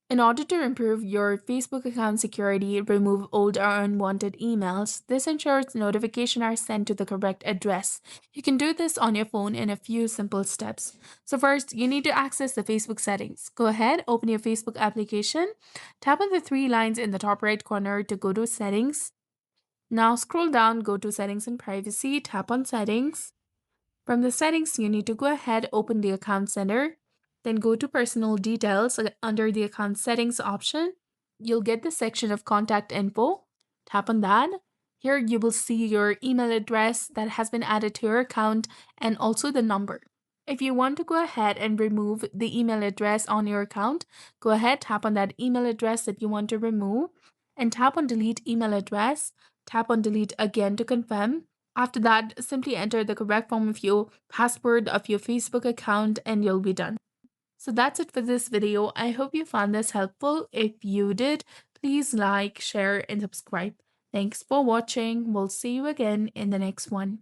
In order to improve your Facebook account security, remove old or unwanted emails. This ensures notifications are sent to the correct address. You can do this on your phone in a few simple steps. So, first, you need to access the Facebook settings. Go ahead, open your Facebook application, tap on the three lines in the top right corner to go to Settings. Now, scroll down, go to Settings and Privacy, tap on Settings. From the settings, you need to go ahead, open the Account Center, then go to Personal Details under the Account Settings option. You'll get the section of Contact Info. Tap on that. Here you will see your email address that has been added to your account and also the number. If you want to go ahead and remove the email address on your account, go ahead, tap on that email address that you want to remove and tap on Delete Email Address. Tap on Delete again to confirm. After that, simply enter the correct form of your password of your Facebook account and you'll be done. So that's it for this video. I hope you found this helpful. If you did, please like, share, and subscribe. Thanks for watching. We'll see you again in the next one.